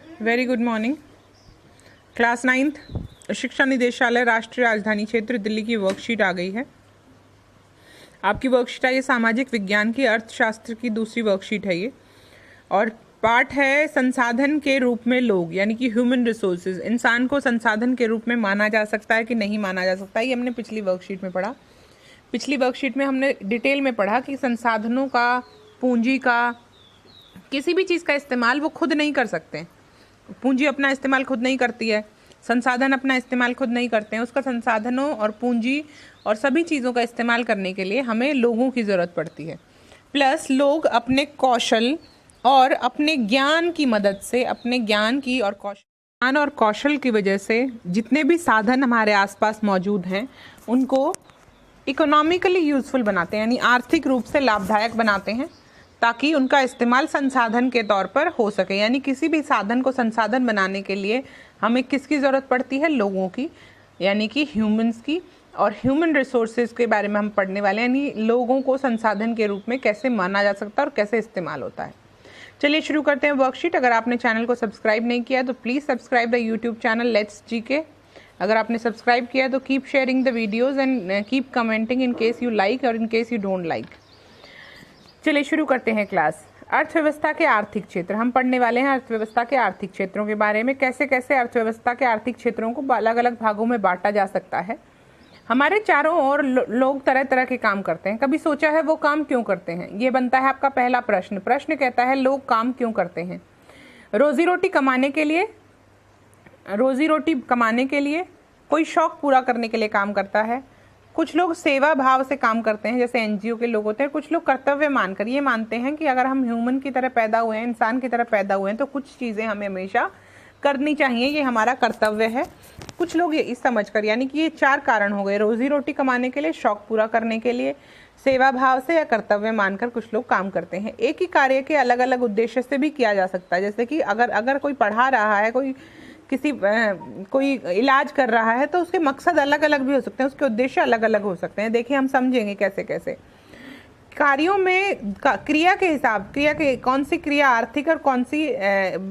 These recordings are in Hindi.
Very good morning. Class 9th शिक्षा निदेशालय राष्ट्रीय राजधानी क्षेत्र दिल्ली की वर्कशीट आ गई है। आपकी वर्कशीट है ये सामाजिक विज्ञान की अर्थशास्त्र की दूसरी वर्कशीट है ये, और पार्ट है संसाधन के रूप में लोग, यानी कि ह्यूमन रिसोर्सेज। इंसान को संसाधन के रूप में माना जा सकता है कि नहीं माना जा सकता है, ये हमने पिछली वर्कशीट में पढ़ा। पिछली वर्कशीट में हमने डिटेल में पढ़ा कि संसाधनों का, पूंजी का, किसी भी चीज़ का इस्तेमाल वो खुद नहीं कर सकते। पूंजी अपना इस्तेमाल खुद नहीं करती है, संसाधन अपना इस्तेमाल खुद नहीं करते हैं। उसका संसाधनों और पूंजी और सभी चीज़ों का इस्तेमाल करने के लिए हमें लोगों की ज़रूरत पड़ती है। प्लस लोग अपने कौशल और अपने ज्ञान की मदद से, अपने ज्ञान और कौशल की वजह से जितने भी साधन हमारे आसपास मौजूद हैं उनको इकोनॉमिकली यूजफुल बनाते हैं, यानी आर्थिक रूप से लाभदायक बनाते हैं, ताकि उनका इस्तेमाल संसाधन के तौर पर हो सके। यानी किसी भी साधन को संसाधन बनाने के लिए हमें किसकी ज़रूरत पड़ती है? लोगों की, यानी कि ह्यूमंस की। और ह्यूमन रिसोर्सेज के बारे में हम पढ़ने वाले हैं, यानी लोगों को संसाधन के रूप में कैसे माना जा सकता है और कैसे इस्तेमाल होता है। चलिए शुरू करते हैं वर्कशीट। अगर आपने चैनल को सब्सक्राइब नहीं किया तो please subscribe the YouTube channel let's GK. अगर आपने सब्सक्राइब किया तो keep sharing the videos and keep commenting in case you like और in case you don't like. चलिए शुरू करते हैं क्लास। अर्थव्यवस्था के आर्थिक क्षेत्र हम पढ़ने वाले हैं। अर्थव्यवस्था के आर्थिक क्षेत्रों के बारे में, कैसे कैसे अर्थव्यवस्था के आर्थिक क्षेत्रों को अलग अलग भागों में बांटा जा सकता है। हमारे चारों ओर लोग तरह तरह के काम करते हैं। कभी सोचा है वो काम क्यों करते हैं? ये बनता है आपका पहला प्रश्न। प्रश्न कहता है लोग काम क्यों करते हैं? रोजी रोटी कमाने के लिए, कोई शौक पूरा करने के लिए काम करता है। कुछ लोग सेवा भाव से काम करते हैं, जैसे एनजीओ के लोग होते हैं। कुछ लोग कर्तव्य मानकर ये मानते हैं कि अगर हम ह्यूमन की तरह पैदा हुए हैं, इंसान की तरह पैदा हुए हैं, तो कुछ चीज़ें हमें हमेशा करनी चाहिए, ये हमारा कर्तव्य है। कुछ लोग ये इस समझ कर, यानी कि ये चार कारण हो गए: रोजी रोटी कमाने के लिए, शौक पूरा करने के लिए, सेवा भाव से या कर्तव्य मानकर कुछ लोग काम करते हैं। एक ही कार्य के अलग अलग उद्देश्य से भी किया जा सकता है। जैसे कि अगर कोई पढ़ा रहा है, कोई इलाज कर रहा है, तो उसके मकसद अलग अलग भी हो सकते हैं, उसके उद्देश्य अलग अलग हो सकते हैं। देखिए हम समझेंगे कैसे कैसे कार्यों में क्रिया के कौन सी क्रिया आर्थिक और कौन सी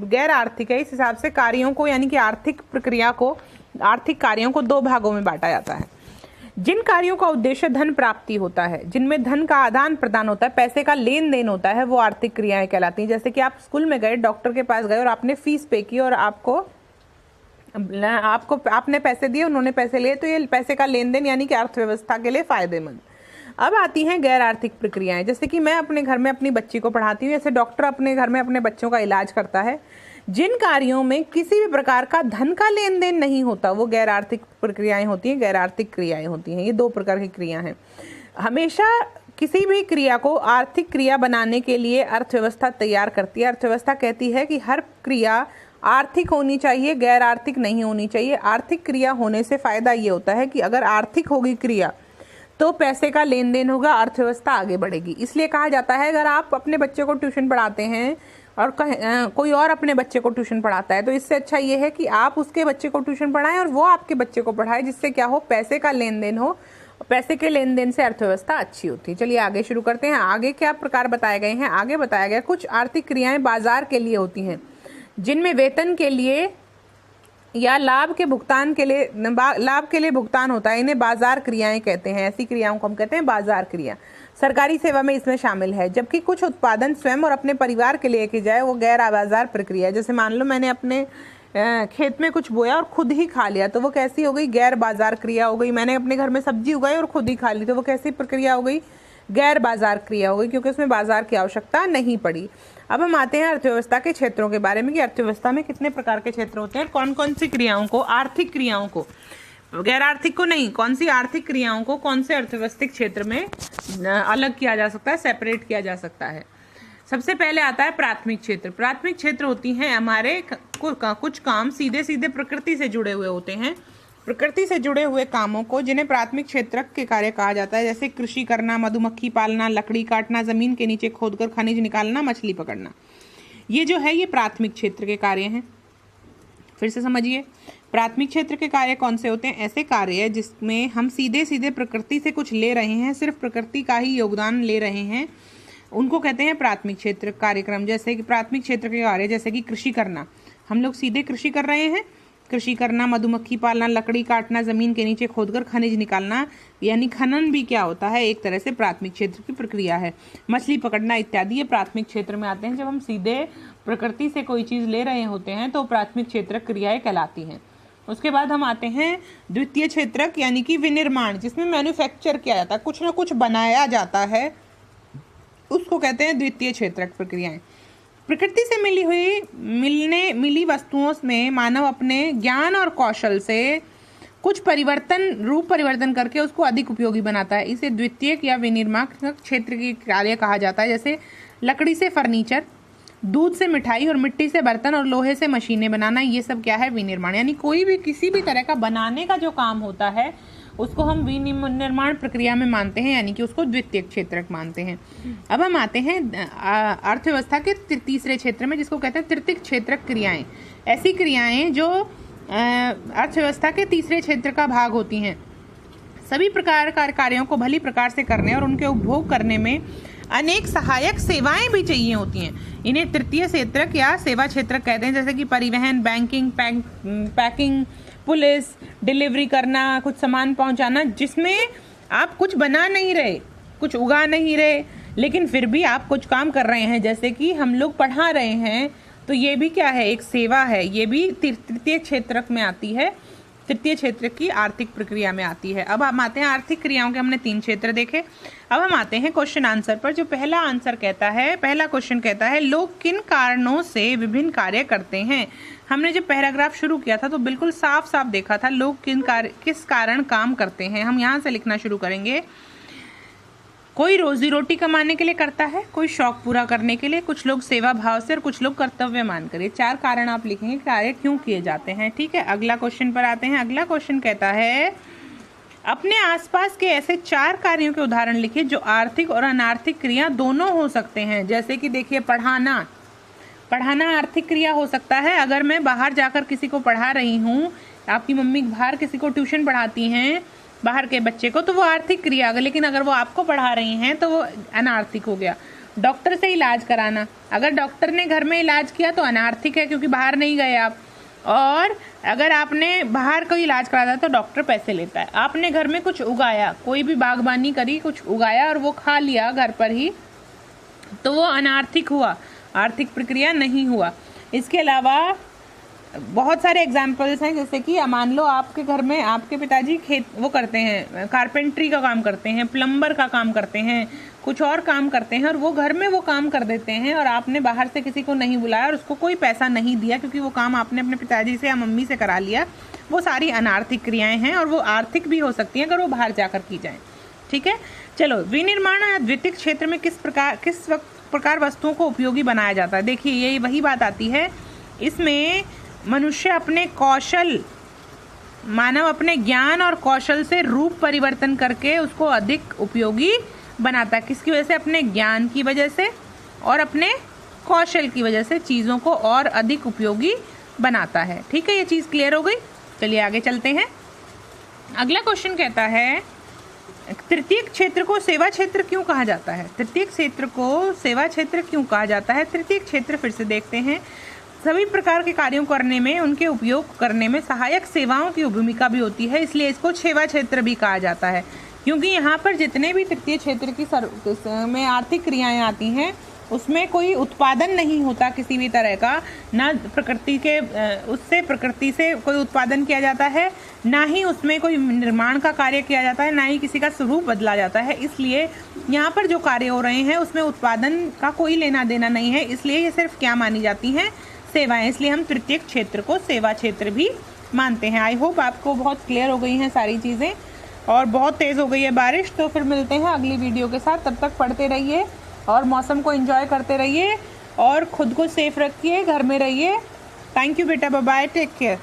गैर आर्थिक है। इस हिसाब से कार्यों को, यानी कि आर्थिक कार्यों को दो भागों में बांटा जाता है। जिन कार्यों का उद्देश्य धन प्राप्ति होता है, जिनमें धन का आदान प्रदान होता है, पैसे का लेन देन होता है, वो आर्थिक क्रियाएं कहलाती हैं। जैसे कि आप स्कूल में गए, डॉक्टर के पास गए और आपने फीस पे की और आपने पैसे दिए, उन्होंने पैसे लिए, तो ये पैसे का लेन देन, यानी कि अर्थव्यवस्था के लिए फायदेमंद। अब आती हैं गैर आर्थिक प्रक्रियाएं। जैसे कि मैं अपने घर में अपनी बच्ची को पढ़ाती हूँ, जैसे डॉक्टर अपने घर में अपने बच्चों का इलाज करता है। जिन कार्यों में किसी भी प्रकार का धन का लेन देन नहीं होता, वो गैर आर्थिक प्रक्रियाएं होती हैं, गैर आर्थिक क्रियाएं होती हैं। ये दो प्रकार की क्रिया हैं। हमेशा किसी भी क्रिया को आर्थिक क्रिया बनाने के लिए अर्थव्यवस्था तैयार करती है। अर्थव्यवस्था कहती है कि हर क्रिया आर्थिक होनी चाहिए, गैर आर्थिक नहीं होनी चाहिए। आर्थिक क्रिया होने से फायदा ये होता है कि अगर आर्थिक होगी क्रिया तो पैसे का लेन देन होगा, अर्थव्यवस्था आगे बढ़ेगी। इसलिए कहा जाता है अगर आप अपने बच्चे को ट्यूशन पढ़ाते हैं और कोई और अपने बच्चे को ट्यूशन पढ़ाता है, तो इससे अच्छा ये है कि आप उसके बच्चे को ट्यूशन पढ़ाएं और वो आपके बच्चे को पढ़ाए, जिससे क्या हो, पैसे का लेन देन हो। पैसे के लेन देन से अर्थव्यवस्था अच्छी होती है। चलिए आगे शुरू करते हैं। आगे क्या प्रकार बताए गए हैं? आगे बताया गया कुछ आर्थिक क्रियाएं बाजार के लिए होती हैं, जिनमें वेतन के लिए या लाभ के लिए भुगतान होता है। इन्हें बाजार क्रियाएं कहते हैं। ऐसी क्रियाओं को हम कहते हैं बाजार क्रिया। सरकारी सेवा में इसमें शामिल है। जबकि कुछ उत्पादन स्वयं और अपने परिवार के लिए की जाए, वो गैर बाजार प्रक्रिया है। जैसे मान लो मैंने अपने खेत में कुछ बोया और खुद ही खा लिया, तो वो कैसी हो गई? गैर बाजार क्रिया हो गई। मैंने अपने घर में सब्जी उगाई और खुद ही खा ली, तो वो कैसी प्रक्रिया हो गई? गैर बाजार क्रिया हो गई, क्योंकि उसमें बाजार की आवश्यकता नहीं पड़ी। अब हम आते हैं अर्थव्यवस्था के क्षेत्रों के बारे में, कि अर्थव्यवस्था में कितने प्रकार के क्षेत्र होते हैं, कौन कौन सी क्रियाओं को, आर्थिक क्रियाओं को, गैर आर्थिक को नहीं, कौन सी आर्थिक क्रियाओं को कौन से अर्थव्यवस्थिक क्षेत्र में अलग किया जा सकता है, सेपरेट किया जा सकता है। सबसे पहले आता है प्राथमिक क्षेत्र। प्राथमिक क्षेत्र होती हैं हमारे कुछ काम सीधे सीधे प्रकृति से जुड़े हुए होते हैं। प्रकृति से जुड़े हुए कामों को, जिन्हें प्राथमिक क्षेत्र के कार्य कहा जाता है, जैसे कृषि करना, मधुमक्खी पालना, लकड़ी काटना, जमीन के नीचे खोदकर खनिज निकालना, मछली पकड़ना, ये जो है ये प्राथमिक क्षेत्र के कार्य हैं। फिर से समझिए, प्राथमिक क्षेत्र के कार्य कौन से होते हैं? ऐसे कार्य जिसमें हम सीधे सीधे प्रकृति से कुछ ले रहे हैं, सिर्फ प्रकृति का ही योगदान ले रहे हैं, उनको कहते हैं प्राथमिक क्षेत्र कार्यक्रम। जैसे कि प्राथमिक क्षेत्र के कार्य, जैसे कि कृषि करना, हम लोग सीधे कृषि कर रहे हैं। कृषि करना, मधुमक्खी पालना, लकड़ी काटना, जमीन के नीचे खोदकर खनिज निकालना, यानी खनन भी क्या होता है, एक तरह से प्राथमिक क्षेत्र की प्रक्रिया है। मछली पकड़ना इत्यादि ये प्राथमिक क्षेत्र में आते हैं। जब हम सीधे प्रकृति से कोई चीज ले रहे होते हैं तो प्राथमिक क्षेत्र क्रियाएं कहलाती हैं। उसके बाद हम आते हैं द्वितीय क्षेत्रक, यानी कि विनिर्माण, जिसमें मैन्युफैक्चर किया जाता है, कुछ ना कुछ बनाया जाता है, उसको कहते हैं द्वितीय क्षेत्रक प्रक्रियाएं। प्रकृति से मिली वस्तुओं में मानव अपने ज्ञान और कौशल से कुछ रूप परिवर्तन करके उसको अधिक उपयोगी बनाता है। इसे द्वितीयक या विनिर्माण क्षेत्र की कार्य कहा जाता है। जैसे लकड़ी से फर्नीचर, दूध से मिठाई और मिट्टी से बर्तन और लोहे से मशीनें बनाना, ये सब क्या है, विनिर्माण। यानी कोई भी किसी भी तरह का बनाने का जो काम होता है उसको हम विनिर्माण प्रक्रिया में मानते हैं, यानी कि उसको द्वितीय क्षेत्रक मानते हैं। अब हम आते हैं अर्थव्यवस्था के तीसरे क्षेत्र में, जिसको कहते हैं तृतीय क्षेत्रक क्रियाएं। ऐसी क्रियाएं जो अर्थव्यवस्था के तीसरे क्षेत्र का भाग होती हैं। सभी प्रकार के कार्यों को भली प्रकार से करने और उनके उपभोग करने में अनेक सहायक सेवाएं भी चाहिए होती हैं। इन्हें तृतीय क्षेत्रक या सेवा क्षेत्रक कहते हैं। जैसे कि परिवहन, बैंकिंग, पैकिंग, पुलिस, डिलीवरी करना, कुछ सामान पहुंचाना, जिसमें आप कुछ बना नहीं रहे, कुछ उगा नहीं रहे, लेकिन फिर भी आप कुछ काम कर रहे हैं। जैसे कि हम लोग पढ़ा रहे हैं, तो ये भी क्या है, एक सेवा है। ये भी तृतीय क्षेत्रक में आती है, तृतीय क्षेत्र की आर्थिक प्रक्रिया में आती है। अब हम आते हैं आर्थिक क्रियाओं के, हमने 3 क्षेत्र देखे। अब हम आते हैं क्वेश्चन आंसर पर। जो पहला आंसर कहता है, पहला क्वेश्चन कहता है, लोग किन कारणों से विभिन्न कार्य करते हैं। हमने जब पैराग्राफ शुरू किया था तो बिल्कुल साफ साफ देखा था लोग किस कारण काम करते हैं। हम यहाँ से लिखना शुरू करेंगे। कोई रोजी रोटी कमाने के लिए करता है, कोई शौक पूरा करने के लिए, कुछ लोग सेवा भाव से और कुछ लोग कर्तव्य मानकर। ये 4 कारण आप लिखेंगे, कार्य क्यों किए जाते हैं। ठीक है, अगला क्वेश्चन पर आते हैं। अगला क्वेश्चन कहता है, अपने आसपास के ऐसे 4 कार्यों के उदाहरण लिखिए जो आर्थिक और अनार्थिक क्रिया दोनों हो सकते हैं। जैसे कि देखिए, पढ़ाना आर्थिक क्रिया हो सकता है। अगर मैं बाहर जाकर किसी को पढ़ा रही हूँ, आपकी मम्मी बाहर किसी को ट्यूशन पढ़ाती हैं, बाहर के बच्चे को, तो वो आर्थिक क्रिया होगा। लेकिन अगर वो आपको पढ़ा रही हैं तो वो अनार्थिक हो गया। डॉक्टर से इलाज कराना, अगर डॉक्टर ने घर में इलाज किया तो अनार्थिक है, क्योंकि बाहर नहीं गए आप। और अगर आपने बाहर कोई इलाज कराया तो डॉक्टर पैसे लेता है। आपने घर में कुछ उगाया, कोई भी बागबानी करी, कुछ उगाया और वो खा लिया घर पर ही, तो वो अनार्थिक हुआ, आर्थिक प्रक्रिया नहीं हुआ। इसके अलावा बहुत सारे एग्जाम्पल्स हैं। जैसे कि मान लो आपके घर में आपके पिताजी वो करते हैं, कारपेंट्री का काम करते हैं, प्लम्बर का काम करते हैं, कुछ और काम करते हैं, और वो घर में वो काम कर देते हैं, और आपने बाहर से किसी को नहीं बुलाया और उसको कोई पैसा नहीं दिया, क्योंकि वो काम आपने अपने पिताजी से या मम्मी से करा लिया। वो सारी अनार्थिक क्रियाएं हैं, और वो आर्थिक भी हो सकती हैं अगर वो बाहर जाकर की जाए। ठीक है, चलो, विनिर्माण या द्वितीय क्षेत्र में किस प्रकार वस्तुओं को उपयोगी बनाया जाता है। देखिए, यही वही बात आती है। इसमें मनुष्य अपने कौशल, मानव अपने ज्ञान और कौशल से रूप परिवर्तन करके उसको अधिक उपयोगी बनाता है। किसकी वजह से? अपने ज्ञान की वजह से और अपने कौशल की वजह से चीज़ों को और अधिक उपयोगी बनाता है। ठीक है, ये चीज़ क्लियर हो गई। चलिए आगे चलते हैं। अगला क्वेश्चन कहता है, तृतीय क्षेत्र को सेवा क्षेत्र क्यों कहा जाता है। तृतीय क्षेत्र को सेवा क्षेत्र क्यों कहा जाता है। तृतीय क्षेत्र फिर से देखते हैं। सभी प्रकार के कार्यों करने में, उनके उपयोग करने में सहायक सेवाओं की भूमिका भी होती है, इसलिए इसको सेवा क्षेत्र भी कहा जाता है। क्योंकि यहाँ पर जितने भी तृतीय क्षेत्र की में आर्थिक क्रियाएं आती हैं, उसमें कोई उत्पादन नहीं होता किसी भी तरह का, ना प्रकृति के उससे प्रकृति से कोई उत्पादन किया जाता है, ना ही उसमें कोई निर्माण का कार्य किया जाता है, ना ही किसी का स्वरूप बदला जाता है। इसलिए यहाँ पर जो कार्य हो रहे हैं उसमें उत्पादन का कोई लेना देना नहीं है, इसलिए ये सिर्फ क्या मानी जाती हैं, सेवाएं। इसलिए हम तृतीय क्षेत्र को सेवा क्षेत्र भी मानते हैं। आई होप आपको बहुत क्लियर हो गई हैं सारी चीज़ें, और बहुत तेज़ हो गई है बारिश। तो फिर मिलते हैं अगली वीडियो के साथ। तब तक पढ़ते रहिए और मौसम को एंजॉय करते रहिए, और खुद को सेफ रखिए, घर में रहिए। थैंक यू बेटा, बाय बाय, टेक केयर।